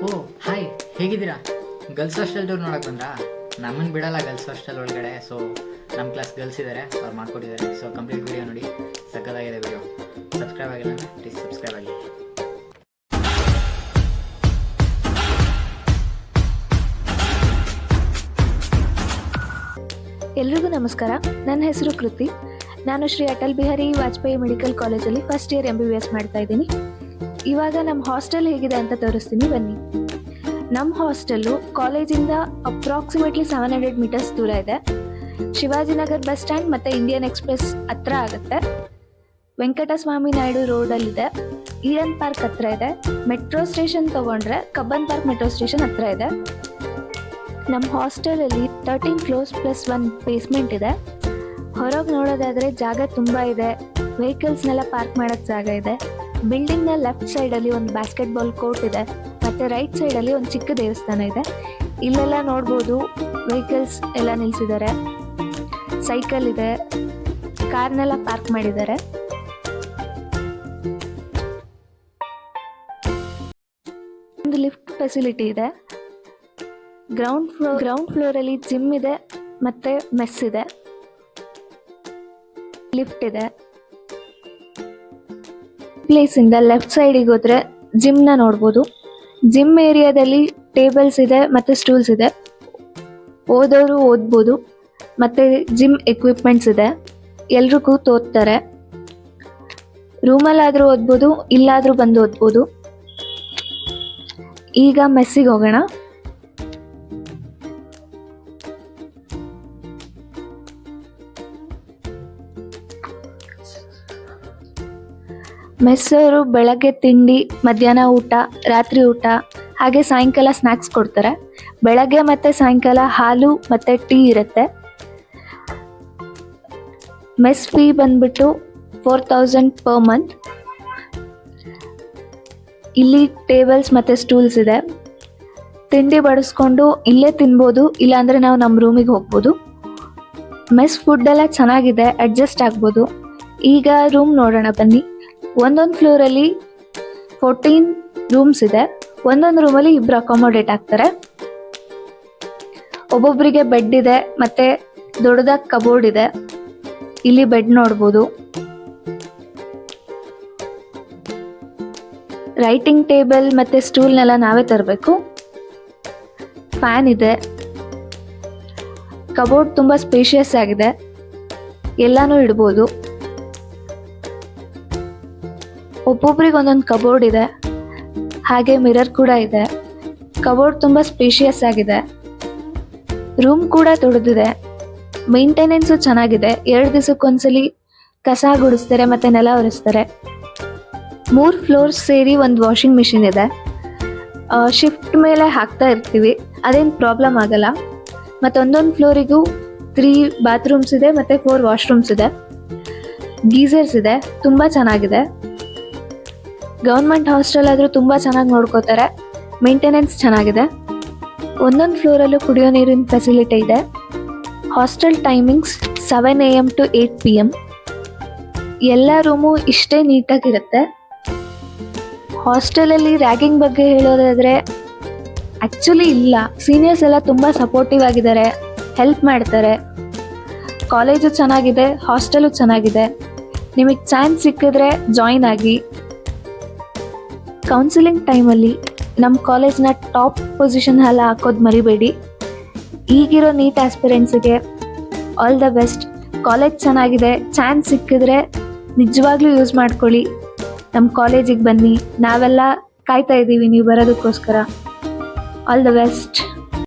ಓ hi, ಹೇಗಿದ್ದೀರಾ? Girls hostel tour ನೋಡೋಕೆ ಬಂದ್ರಾ? ನಮ್ಮನ್ನು ಬಿಡಲ್ಲ ಗರ್ಲ್ಸ್ ಹಾಸ್ಟೆಲ್ ಒಳಗಡೆ. ಸೊ ನಮ್ಮ ಕ್ಲಾಸ್ ಗರ್ಲ್ಸ್ ಇದ್ದಾರೆ, ಅವ್ರು ಮಾಡ್ಕೊಟ್ಟಿದ್ದಾರೆ. ಸೊ ಕಂಪ್ಲೀಟ್ ವಿಡಿಯೋ ನೋಡಿ, ಸಕ್ಕತ್ತಾಗಿದೆ ವಿಡಿಯೋ. ಸಬ್ಸ್ಕ್ರೈಬ್ ಆಗಿಲ್ಲ ಅಂದರೆ ಪ್ಲೀಸ್ ಸಬ್ಸ್ಕ್ರೈಬ್ ಆಗಿ. ಎಲ್ರಿಗೂ ನಮಸ್ಕಾರ. ನನ್ನ ಹೆಸರು ಕೃತಿ. ನಾನು ಶ್ರೀ ಅಟಲ್ ಬಿಹಾರಿ ವಾಜಪೇಯಿ ಮೆಡಿಕಲ್ ಕಾಲೇಜಲ್ಲಿ ಫಸ್ಟ್ ಇಯರ್ MBBS ಮಾಡ್ತಾ ಇದ್ದೀನಿ. ಇವಾಗ ನಮ್ಮ ಹಾಸ್ಟೆಲ್ ಹೇಗಿದೆ ಅಂತ ತೋರಿಸ್ತೀನಿ, ಬನ್ನಿ. ನಮ್ಮ ಹಾಸ್ಟೆಲ್ಲು ಕಾಲೇಜಿಂದ ಅಪ್ರಾಕ್ಸಿಮೇಟ್ಲಿ 700 ಮೀಟರ್ಸ್ ದೂರ ಇದೆ. ಶಿವಾಜಿನಗರ್ ಬಸ್ ಸ್ಟ್ಯಾಂಡ್ ಮತ್ತು ಇಂಡಿಯನ್ ಎಕ್ಸ್ಪ್ರೆಸ್ ಹತ್ರ ಆಗುತ್ತೆ. ವೆಂಕಟಸ್ವಾಮಿ ನಾಯ್ಡು ರೋಡಲ್ಲಿದೆ. ಈಡನ್ ಪಾರ್ಕ್ ಹತ್ರ ಇದೆ. ಮೆಟ್ರೋ ಸ್ಟೇಷನ್ ತೊಗೊಂಡ್ರೆ ಕಬ್ಬನ್ ಪಾರ್ಕ್ ಮೆಟ್ರೋ ಸ್ಟೇಷನ್ ಹತ್ರ ಇದೆ. ನಮ್ಮ ಹಾಸ್ಟೆಲಲ್ಲಿ 13 ಫ್ಲೋರ್ಸ್ ಪ್ಲಸ್ 1 ಬೇಸ್ಮೆಂಟ್ ಇದೆ. ಹೊರಗೆ ನೋಡೋದಾದರೆ ಜಾಗ ತುಂಬ ಇದೆ. ವೆಹಿಕಲ್ಸ್ನೆಲ್ಲ ಪಾರ್ಕ್ ಮಾಡೋಕ್ಕೆ ಜಾಗ ಇದೆ. ಬಿಲ್ಡಿಂಗ್ನ ಲೆಫ್ಟ್ ಸೈಡಲ್ಲಿ ಒಂದು ಬಾಸ್ಕೆಟ್ಬಾಲ್ ಕೋರ್ಟ್ ಇದೆ ಮತ್ತು ರೈಟ್ ಸೈಡಲ್ಲಿ ಒಂದು ಚಿಕ್ಕ ದೇವಸ್ಥಾನ ಇದೆ. ಇಲ್ಲೆಲ್ಲ ನೋಡ್ಬೋದು, ವೆಹಿಕಲ್ಸ್ ಎಲ್ಲ ನಿಲ್ಲಿಸಿದ್ದಾರೆ. ಸೈಕಲ್ ಇದೆ, ಕಾರ್ನೆಲ್ಲ ಪಾರ್ಕ್ ಮಾಡಿದ್ದಾರೆ. ಒಂದು ಲಿಫ್ಟ್ ಫೆಸಿಲಿಟಿ ಇದೆ. ಗ್ರೌಂಡ್ ಫ್ಲೋರಲ್ಲಿ ಜಿಮ್ ಇದೆ ಮತ್ತು ಮೆಸ್ ಇದೆ. ಲಿಫ್ಟ್ ಇದೆ. ಪ್ಲೇಸಿಂದ ಲೆಫ್ಟ್ ಸೈಡಿಗೆ ಹೋದರೆ ಜಿಮ್ನ ನೋಡ್ಬೋದು. ಜಿಮ್ ಏರಿಯಾದಲ್ಲಿ ಟೇಬಲ್ಸ್ ಇದೆ ಮತ್ತು ಸ್ಟೂಲ್ಸ್ ಇದೆ. ಓದೋರು ಓದ್ಬೋದು ಮತ್ತು ಜಿಮ್ ಎಕ್ವಿಪ್ಮೆಂಟ್ಸ್ ಇದೆ. ಎಲ್ಲರೂ ಕೂತು ಓದ್ತಾರೆ. ರೂಮಲ್ಲಾದರೂ ಓದ್ಬೋದು, ಇಲ್ಲಾದರೂ ಬಂದು ಓದ್ಬೋದು. ಈಗ ಮೆಸ್ಸಿಗೆ ಹೋಗೋಣ. ಮೆಸ್ಸವರು ಬೆಳಗ್ಗೆ ತಿಂಡಿ, ಮಧ್ಯಾಹ್ನ ಊಟ, ರಾತ್ರಿ ಊಟ ಹಾಗೆ ಸಾಯಂಕಾಲ ಸ್ನ್ಯಾಕ್ಸ್ ಕೊಡ್ತಾರೆ. ಬೆಳಗ್ಗೆ ಮತ್ತು ಸಾಯಂಕಾಲ ಹಾಲು ಮತ್ತು ಟೀ ಇರುತ್ತೆ. ಮೆಸ್ ಫೀ ಬಂದ್ಬಿಟ್ಟು 4000 ಪರ್ ಮಂತ್. ಇಲ್ಲಿ ಟೇಬಲ್ಸ್ ಮತ್ತು ಸ್ಟೂಲ್ಸ್ ಇದೆ. ತಿಂಡಿ ಬಡಿಸ್ಕೊಂಡು ಇಲ್ಲೇ ತಿನ್ಬೋದು, ಇಲ್ಲಾಂದರೆ ನಾವು ನಮ್ಮ ರೂಮಿಗೆ ಹೋಗ್ಬೋದು. ಮೆಸ್ ಫುಡ್ಡೆಲ್ಲ ಚೆನ್ನಾಗಿದೆ, ಅಡ್ಜಸ್ಟ್ ಆಗ್ಬೋದು. ಈಗ ರೂಮ್ ನೋಡೋಣ ಬನ್ನಿ. ಒಂದೊಂದು ಫ್ಲೋರಲ್ಲಿ 14 ರೂಮ್ಸ್ ಇದೆ. ಒಂದೊಂದು ರೂಮಲ್ಲಿ ಇಬ್ಬರು ಅಕಾಮಡೇಟ್ ಆಗ್ತಾರೆ. ಒಬ್ಬೊಬ್ಬರಿಗೆ ಬೆಡ್ ಇದೆ ಮತ್ತು ದೊಡ್ಡದಾಗಿ ಕಬೋರ್ಡ್ ಇದೆ. ಇಲ್ಲಿ ಬೆಡ್ ನೋಡ್ಬೋದು. ರೈಟಿಂಗ್ ಟೇಬಲ್ ಮತ್ತು ಸ್ಟೂಲ್ನೆಲ್ಲ ನಾವೇ ತರಬೇಕು. ಫ್ಯಾನ್ ಇದೆ. ಕಬೋರ್ಡ್ ತುಂಬ ಸ್ಪೇಷಿಯಸ್ ಆಗಿದೆ, ಎಲ್ಲನೂ ಇಡ್ಬೋದು. ಒಬ್ಬೊಬ್ರಿಗೆ ಒಂದೊಂದು ಕಬೋರ್ಡ್ ಇದೆ, ಹಾಗೆ ಮಿರರ್ ಕೂಡ ಇದೆ. ಕಬೋರ್ಡ್ ತುಂಬ ಸ್ಪೇಷಿಯಸ್ ಆಗಿದೆ. ರೂಮ್ ಕೂಡ ದೊಡ್ಡದಿದೆ. ಮೇಂಟೆನೆನ್ಸು ಚೆನ್ನಾಗಿದೆ. 2 ದಿವಸಕ್ಕೊಂದ್ಸಲಿ ಕಸ ಗುಡಿಸ್ತಾರೆ ಮತ್ತು ನೆಲ ಒರೆಸ್ತಾರೆ. 3 ಫ್ಲೋರ್ಸ್ ಸೇರಿ ಒಂದು ವಾಷಿಂಗ್ ಮಿಷಿನ್ ಇದೆ. ಶಿಫ್ಟ್ ಮೇಲೆ ಹಾಕ್ತಾ ಇರ್ತೀವಿ, ಅದೇನು ಪ್ರಾಬ್ಲಮ್ ಆಗಲ್ಲ. ಮತ್ತು ಒಂದೊಂದು ಫ್ಲೋರಿಗೂ 3 ಬಾತ್ರೂಮ್ಸ್ ಇದೆ ಮತ್ತು 4 ವಾಶ್ರೂಮ್ಸ್ ಇದೆ. ಗೀಸರ್ಸ್ ಇದೆ. ತುಂಬ ಚೆನ್ನಾಗಿದೆ. ಗೌರ್ಮೆಂಟ್ ಹಾಸ್ಟೆಲ್ ಆದರೂ ತುಂಬ ಚೆನ್ನಾಗಿ ನೋಡ್ಕೋತಾರೆ. ಮೇಂಟೆನೆನ್ಸ್ ಚೆನ್ನಾಗಿದೆ. ಒಂದೊಂದು ಫ್ಲೋರಲ್ಲೂ ಕುಡಿಯೋ ನೀರಿನ ಫೆಸಿಲಿಟಿ ಇದೆ. Hostel timings 7 AM to 8 PM. ಎಲ್ಲ ರೂಮು ಇಷ್ಟೇ ನೀಟಾಗಿರುತ್ತೆ. ಹಾಸ್ಟೆಲಲ್ಲಿ ರ್ಯಾಗಿಂಗ್ ಬಗ್ಗೆ ಹೇಳೋದಾದರೆ ಆ್ಯಕ್ಚುಲಿ ಇಲ್ಲ. ಸೀನಿಯರ್ಸ್ ಎಲ್ಲ ತುಂಬ ಸಪೋರ್ಟಿವ್ ಆಗಿದ್ದಾರೆ, ಹೆಲ್ಪ್ ಮಾಡ್ತಾರೆ. ಕಾಲೇಜು ಚೆನ್ನಾಗಿದೆ, ಹಾಸ್ಟೆಲು ಚೆನ್ನಾಗಿದೆ. ನಿಮಗೆ ಚಾನ್ಸ್ ಸಿಕ್ಕಿದ್ರೆ ಜಾಯಿನ್ ಆಗಿ. ಕೌನ್ಸಿಲಿಂಗ್ ಟೈಮಲ್ಲಿ ನಮ್ಮ ಕಾಲೇಜ್ನ ಟಾಪ್ ಪೊಸಿಷನ್ ಎಲ್ಲ ಹಾಕೋದು ಮರಿಬೇಡಿ. ಈಗಿರೋ ನೀಟ್ ಆಸ್ಪಿರೆಂಟ್ಸಿಗೆ ಆಲ್ ದ ಬೆಸ್ಟ್. ಕಾಲೇಜ್ ಚೆನ್ನಾಗಿದೆ, ಚಾನ್ಸ್ ಸಿಕ್ಕಿದ್ರೆ ನಿಜವಾಗ್ಲೂ ಯೂಸ್ ಮಾಡ್ಕೊಳ್ಳಿ. ನಮ್ಮ ಕಾಲೇಜಿಗೆ ಬನ್ನಿ, ನಾವೆಲ್ಲ ಕಾಯ್ತಾ ಇದ್ದೀವಿ ನೀವು ಬರೋದಕ್ಕೋಸ್ಕರ. All the best.